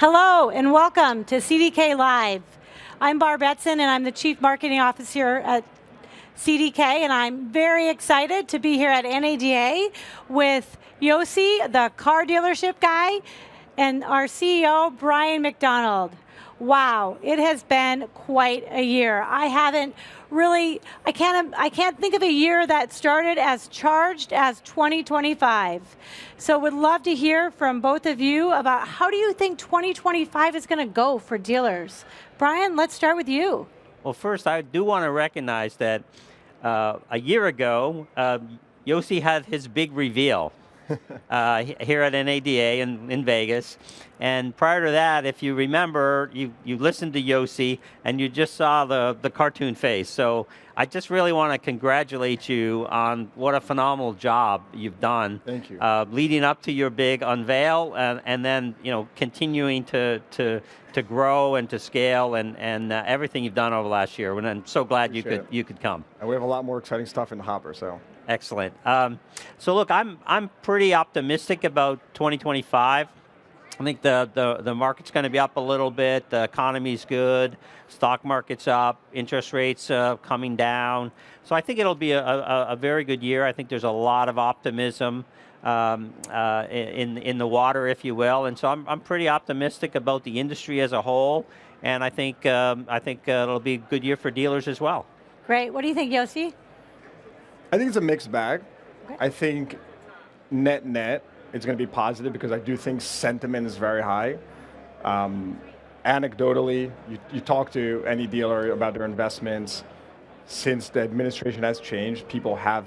Hello and welcome to CDK Live. I'm Barb Edson and I'm the Chief Marketing Officer at CDK, and I'm very excited to be here at NADA with Yossi, the car dealership guy, and our CEO, Brian MacDonald. Wow, it has been quite a year. I can't think of a year that started as charged as 2025. So would love to hear from both of you about how do you think 2025 is going to go for dealers? Brian, let's start with you. Well, first, I do want to recognize that a year ago, Yossi had his big reveal here at NADA in Vegas. And prior to that, if you remember, you listened to Yossi and you just saw the cartoon face. So I just really want to congratulate you on what a phenomenal job you've done. Thank you. Leading up to your big unveil and then continuing to grow and to scale and everything you've done over the last year. And I'm so glad you could come. And we have a lot more exciting stuff in the hopper, so. Excellent. So look, I'm pretty optimistic about 2025. I think the market's going to be up a little bit. The economy's good. Stock market's up. Interest rates coming down. So I think it'll be a very good year. I think there's a lot of optimism in the water, if you will. And so I'm pretty optimistic about the industry as a whole. And I think it'll be a good year for dealers as well. Great. What do you think, Yossi? I think it's a mixed bag. Okay. I think net, it's going to be positive because I do think sentiment is very high. Anecdotally, you talk to any dealer about their investments, since the administration has changed, people have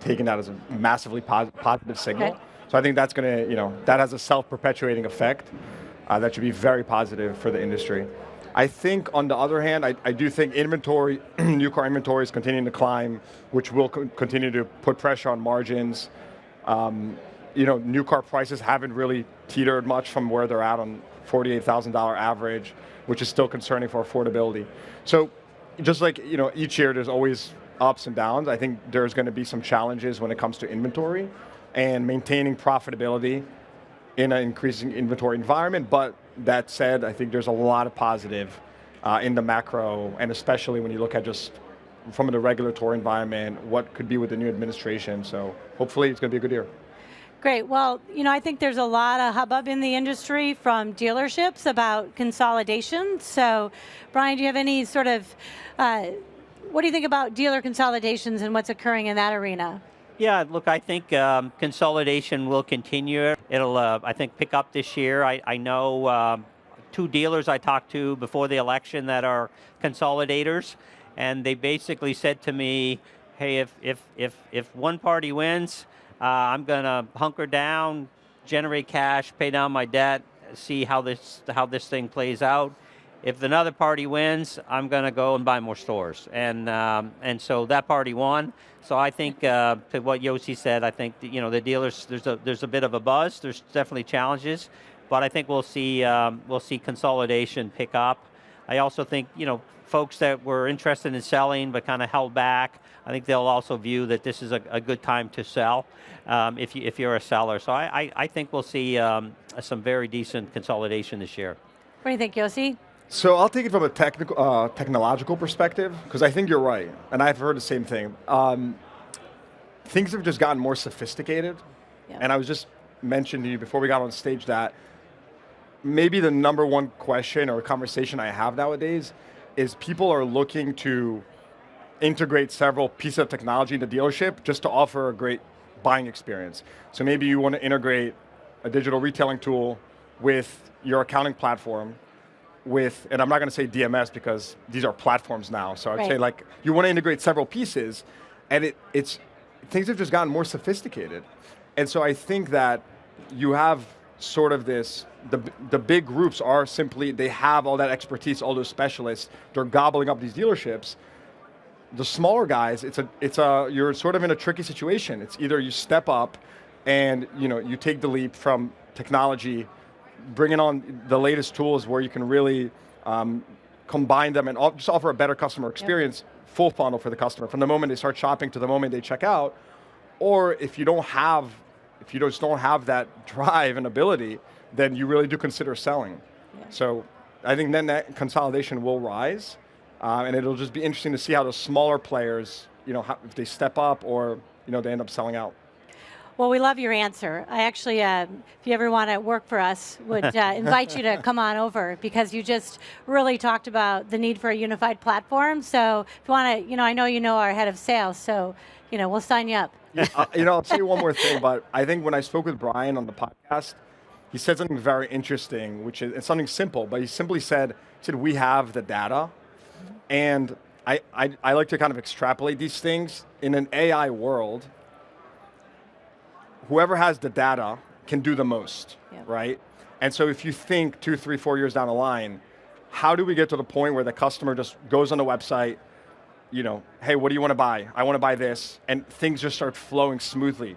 taken that as a massively positive signal. Okay. So I think that's going to, that has a self-perpetuating effect that should be very positive for the industry. I think, on the other hand, I do think inventory, new car inventory is continuing to climb, which will continue to put pressure on margins. New car prices haven't really teetered much from where they're at on $48,000 average, which is still concerning for affordability. So, just like each year, there's always ups and downs. I think there's going to be some challenges when it comes to inventory and maintaining profitability in an increasing inventory environment. But that said, I think there's a lot of positive in the macro, and especially when you look at just from the regulatory environment, what could be with the new administration. So hopefully it's going to be a good year. Great. Well, I think there's a lot of hubbub in the industry from dealerships about consolidation. So, Brian, do you have any sort of, what do you think about dealer consolidations and what's occurring in that arena? Yeah, look, I think consolidation will continue. It'll, I think, pick up this year. I know two dealers I talked to before the election that are consolidators, and they basically said to me, hey, if one party wins, I'm going to hunker down, generate cash, pay down my debt, see how this thing plays out. If another party wins, I'm going to go and buy more stores. And so that party won. So I think, to what Yossi said, I think the dealers, there's a bit of a buzz. There's definitely challenges, but I think we'll see consolidation pick up. I also think folks that were interested in selling but kind of held back, I think they'll also view that this is a good time to sell if you're a seller. So I think we'll see some very decent consolidation this year. What do you think, Yossi? So I'll take it from a technological perspective, because I think you're right, and I've heard the same thing. Things have just gotten more sophisticated, and I was just mentioning to you before we got on stage that maybe the number one question or conversation I have nowadays is people are looking to integrate several pieces of technology in the dealership just to offer a great buying experience. So maybe you want to integrate a digital retailing tool with your accounting platform, and I'm not going to say DMS because these are platforms now. So I'd say you want to integrate several pieces, and things have just gotten more sophisticated. And so I think that you have sort of the big groups are simply, they have all that expertise, all those specialists, they're gobbling up these dealerships. The smaller guys, you're sort of in a tricky situation. It's either you step up and you take the leap from technology, bringing on the latest tools where you can really combine them and just offer a better customer experience, full funnel for the customer, from the moment they start shopping to the moment they check out. Or if you just don't have that drive and ability, then you really do consider selling. So I think then that consolidation will rise, and it'll just be interesting to see how the smaller players, if they step up or they end up selling out. Well, we love your answer. I actually, if you ever want to work for us, would invite you to come on over, because you just really talked about the need for a unified platform. So if you want to, I know you know our head of sales, so we'll sign you up. I'll tell you one more thing, but I think when I spoke with Brian on the podcast, he said something very interesting, which is it's something simple, but he simply said, we have the data, and I like to kind of extrapolate these things. In an AI world, whoever has the data can do the most, right? And so if you think 2, 3, 4 years down the line, how do we get to the point where the customer just goes on the website, hey, what do you want to buy? I want to buy this, and things just start flowing smoothly.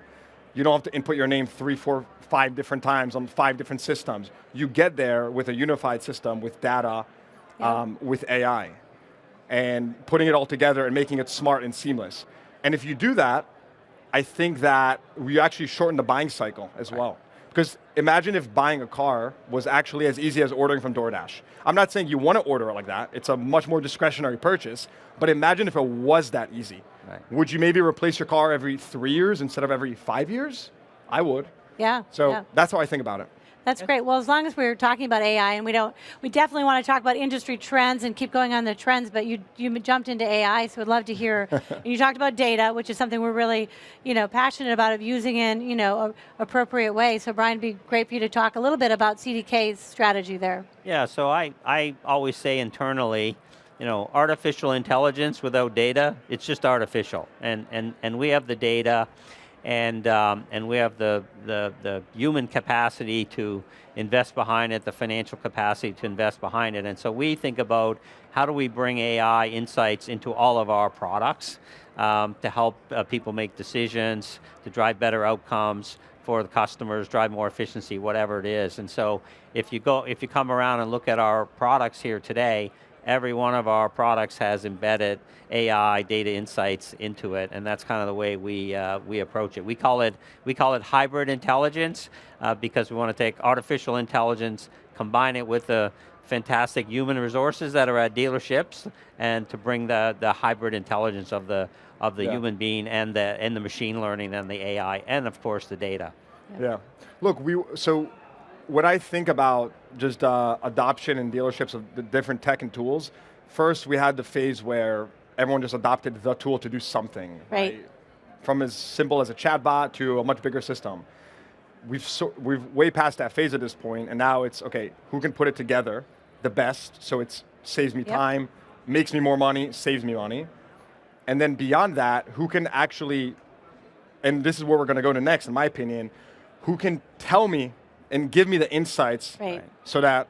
You don't have to input your name 3, 4, 5 different times on 5 different systems. You get there with a unified system, with data, with AI, and putting it all together and making it smart and seamless. And if you do that, I think that we actually shorten the buying cycle as well. Because imagine if buying a car was actually as easy as ordering from DoorDash. I'm not saying you want to order it like that. It's a much more discretionary purchase. But imagine if it was that easy. Right. Would you maybe replace your car every 3 years instead of every 5 years? I would. Yeah. So that's how I think about it. That's great. Well, as long as we're talking about AI, and we definitely want to talk about industry trends and keep going on the trends, but you jumped into AI, so we'd love to hear. And you talked about data, which is something we're really, passionate about, of using in, appropriate way. So Brian, it'd be great for you to talk a little bit about CDK's strategy there. Yeah, so I always say internally, artificial intelligence without data, it's just artificial. And we have the data, and we have the human capacity to invest behind it, the financial capacity to invest behind it. And so we think about how do we bring AI insights into all of our products to help people make decisions, to drive better outcomes for the customers, drive more efficiency, whatever it is. And so if you come around and look at our products here today, every one of our products has embedded AI data insights into it, and that's kind of the way we approach it. We call it hybrid intelligence because we want to take artificial intelligence, combine it with the fantastic human resources that are at dealerships, and to bring the hybrid intelligence of the human being and the machine learning and the AI, and of course the data. Yeah. Look, when I think about just adoption in dealerships of the different tech and tools, first we had the phase where everyone just adopted the tool to do something. Right. From as simple as a chatbot to a much bigger system. We've way past that phase at this point, and now it's, okay, who can put it together the best so it saves me time, makes me more money, saves me money. And then beyond that, who can actually, and this is where we're going to go to next, in my opinion, who can tell me and give me the insights so that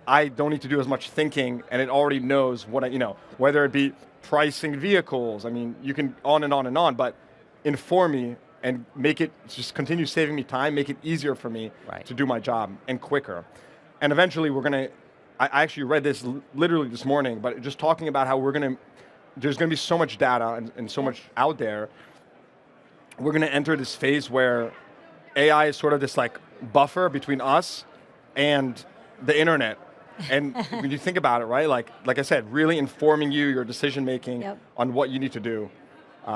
I don't need to do as much thinking, and it already knows what whether it be pricing vehicles. I mean, you can on and on, but inform me and make it, just continue saving me time, make it easier for me to do my job and quicker. And eventually I actually read this literally this morning, but just talking about how there's going to be so much data and so much out there. We're going to enter this phase where AI is sort of this buffer between us and the internet. And when you think about it, right, like I said, really informing your decision making on what you need to do.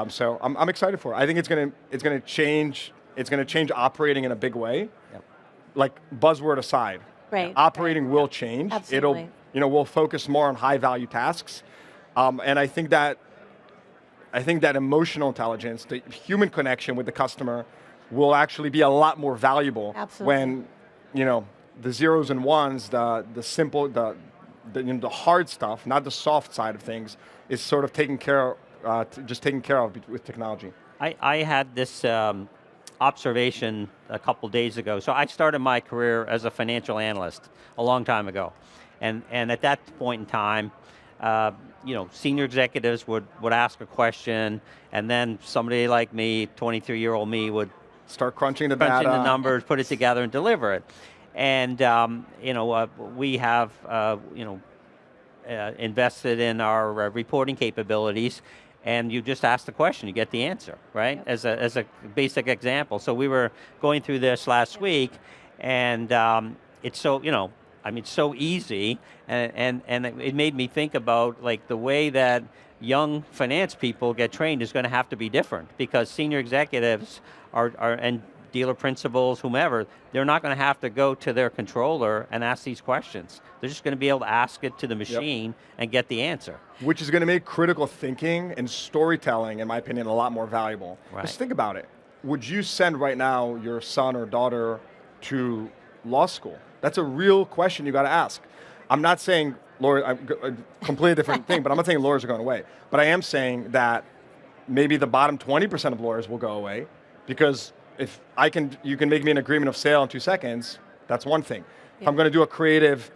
So I'm excited for it. I think it's going to change operating in a big way. Like, buzzword aside, operating will change. Absolutely. We'll focus more on high value tasks. And I think that emotional intelligence, the human connection with the customer, will actually be a lot more valuable when, the zeros and ones, the simple, the hard stuff, not the soft side of things, is sort of taken care of with technology. I had this observation a couple days ago. So I started my career as a financial analyst a long time ago, and at that point in time, senior executives would ask a question, and then somebody like me, 23-year-old me, would start crunching the data, the numbers, put it together, and deliver it. And we have invested in our reporting capabilities, and you just ask the question, you get the answer, right? As a basic example. So we were going through this last week, and it's so I mean, so easy, and it made me think about like the way that young finance people get trained is going to have to be different, because senior executives are and dealer principals, whomever, they're not going to have to go to their controller and ask these questions. They're just going to be able to ask it to the machine and get the answer. Which is going to make critical thinking and storytelling, in my opinion, a lot more valuable. Right. Just think about it. Would you send right now your son or daughter to law school? That's a real question you got to ask. I'm not saying a completely different thing, but I'm not saying lawyers are going away. But I am saying that maybe the bottom 20% of lawyers will go away, because if you can make me an agreement of sale in 2 seconds, that's one thing. If I'm going to do a creative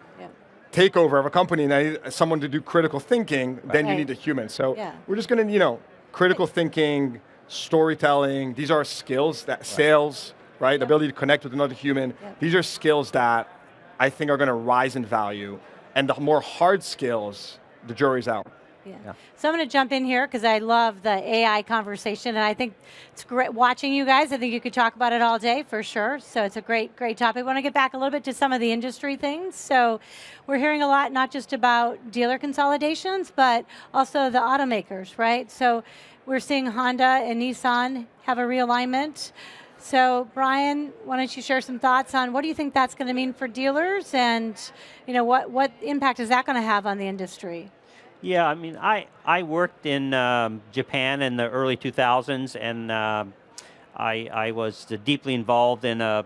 takeover of a company and I need someone to do critical thinking, then you need a human. So we're just going to, critical thinking, storytelling, these are skills that sales, right? The ability to connect with another human. These are skills that I think are going to rise in value. And the more hard skills, the jury's out. Yeah. So I'm going to jump in here because I love the AI conversation, and I think it's great watching you guys. I think you could talk about it all day for sure. So it's a great topic. I want to get back a little bit to some of the industry things. So we're hearing a lot, not just about dealer consolidations, but also the automakers, right? So we're seeing Honda and Nissan have a realignment. So Brian, why don't you share some thoughts on what do you think that's going to mean for dealers, and what impact is that going to have on the industry? Yeah, I mean, I worked in Japan in the early 2000s, and I was deeply involved in a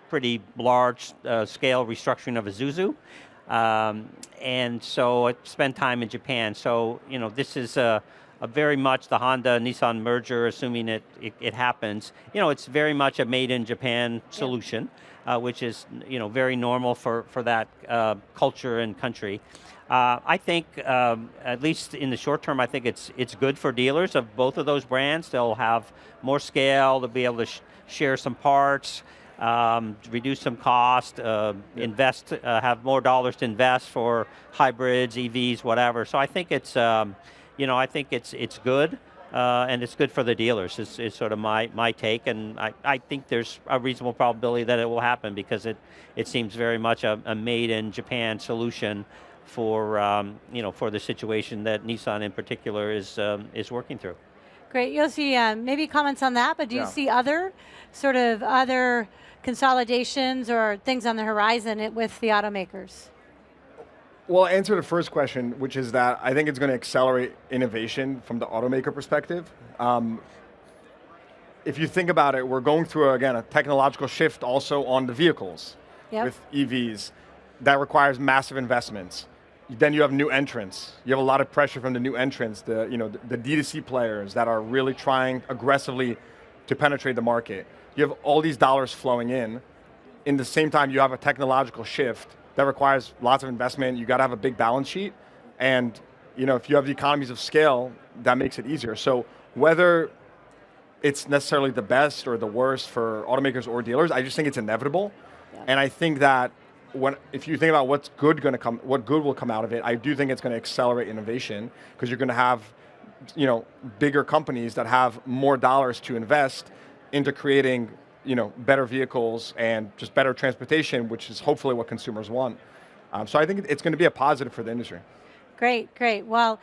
pretty large scale restructuring of Isuzu. And so I spent time in Japan. So, this is a very much the Honda-Nissan merger, assuming it happens. It's very much a made in Japan solution, which is, very normal for that culture and country. I think, at least in the short term, I think it's good for dealers of both of those brands. They'll have more scale, they'll be able to share some parts, reduce some cost, invest, have more dollars to invest for hybrids, EVs, whatever. So I think it's, I think it's good, and it's good for the dealers. Is sort of my take, and I think there's a reasonable probability that it will happen, because it seems very much a made in Japan solution for for the situation that Nissan in particular is working through. Great, Yossi, maybe comments on that, but do you see other consolidations or things on the horizon with the automakers? Well, I'll answer the first question, which is that I think it's going to accelerate innovation from the automaker perspective. If you think about it, we're going through, again, a technological shift also on the vehicles with EVs. That requires massive investments. Then you have new entrants. You have a lot of pressure from the new entrants, the D2C players that are really trying aggressively to penetrate the market. You have all these dollars flowing in. In the same time, you have a technological shift that requires lots of investment. You got to have a big balance sheet. And if you have the economies of scale, that makes it easier. So whether it's necessarily the best or the worst for automakers or dealers, I just think it's inevitable. And I think that if you think about what good will come out of it, I do think it's going to accelerate innovation, because you're going to have, bigger companies that have more dollars to invest into creating, better vehicles and just better transportation, which is hopefully what consumers want. So I think it's going to be a positive for the industry. Great. Well,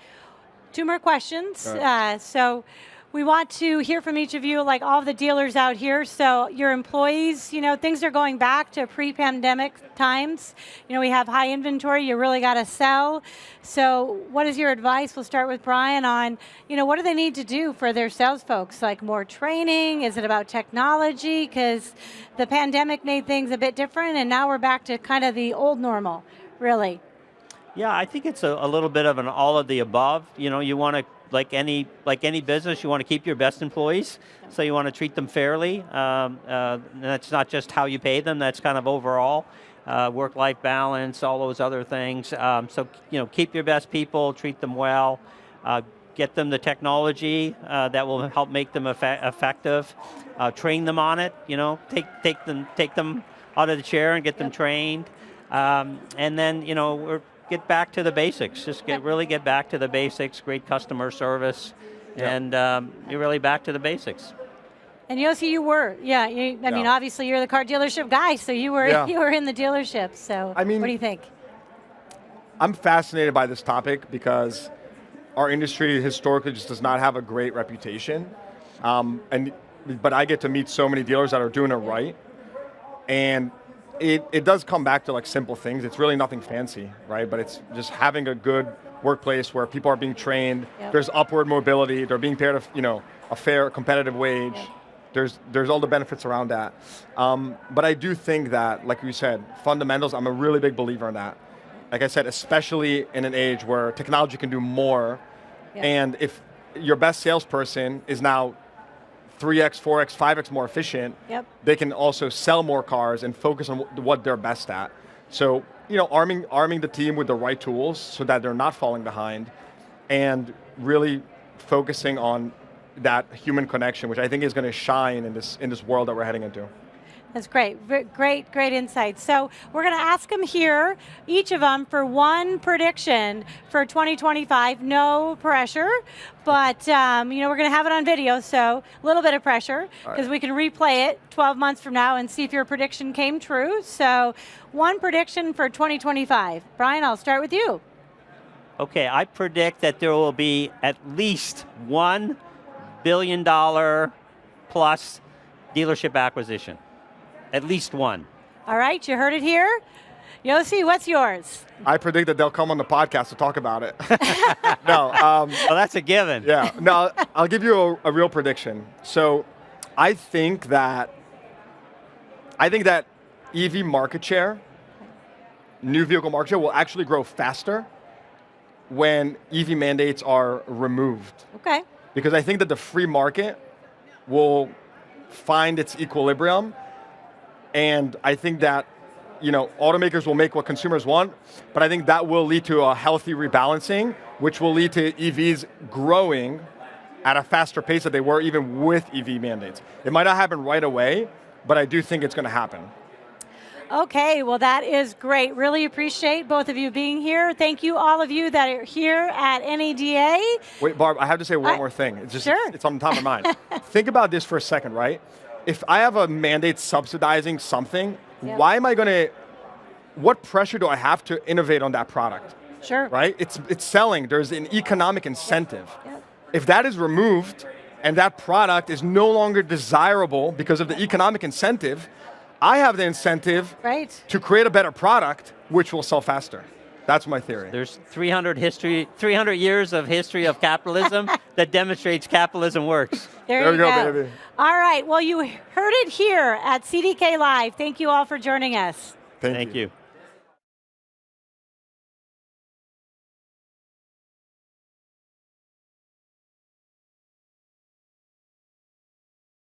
2 more questions. Right. So we want to hear from each of you, like all the dealers out here. So your employees, things are going back to pre-pandemic times. We have high inventory, you really got to sell. So what is your advice? We'll start with Brian on, what do they need to do for their sales folks? Like more training? Is it about technology? Because the pandemic made things a bit different, and now we're back to kind of the old normal, really. Yeah, I think it's a little bit of an all of the above. You want to, like any business, you want to keep your best employees, so you want to treat them fairly. That's not just how you pay them, that's kind of overall. Work-life balance, all those other things. So keep your best people, treat them well, get them the technology that will help make them effective, train them on it, take them out of the chair and get them trained. And then, get back to the basics. Just really get back to the basics. Great customer service, and you're really back to the basics. And Yossi, you were, I mean, obviously you're the car dealership guy, so you were you were in the dealership. So I mean, what do you think? I'm fascinated by this topic because our industry historically just does not have a great reputation. But I get to meet so many dealers that are doing it right. And it does come back to like simple things. It's really nothing fancy, right? But it's just having a good workplace where people are being trained. Yep. There's upward mobility. They're being paid a fair, competitive wage. Yep. There's all the benefits around that. But I do think that, like you said, fundamentals, I'm a really big believer in that. Like I said, especially in an age where technology can do more. Yep. And if your best salesperson is now 3x, 4x, 5x more efficient, they can also sell more cars and focus on what they're best at. So, arming the team with the right tools so that they're not falling behind, and really focusing on that human connection, which I think is going to shine in this world that we're heading into. That's great, great insight. So we're going to ask them here, each of them, for one prediction for 2025. No pressure, but we're going to have it on video, so a little bit of pressure, because we can replay it 12 months from now and see if your prediction came true. So one prediction for 2025. Brian, I'll start with you. Okay, I predict that there will be at least $1 billion plus dealership acquisition. At least one. All right, you heard it here. Yossi, what's yours? I predict that they'll come on the podcast to talk about it. No. Well, that's a given. Yeah. No, I'll give you a real prediction. So I think that EV market share, new vehicle market share, will actually grow faster when EV mandates are removed. Okay. Because I think that the free market will find its equilibrium. And I think that, automakers will make what consumers want, but I think that will lead to a healthy rebalancing, which will lead to EVs growing at a faster pace than they were even with EV mandates. It might not happen right away, but I do think it's going to happen. Okay, well that is great. Really appreciate both of you being here. Thank you, all of you that are here at NADA. Wait, Barb, I have to say one more thing. It's just, it's on the top of my mind. Think about this for a second, right? If I have a mandate subsidizing something, why am I going to, what pressure do I have to innovate on that product? Sure. Right? It's selling. There's an economic incentive. If that is removed and that product is no longer desirable because of the economic incentive, I have the incentive to create a better product, which will sell faster. That's my theory. There's 300 years of history of capitalism that demonstrates capitalism works. There you go, baby. All right, well, you heard it here at CDK Live. Thank you all for joining us. Thank you.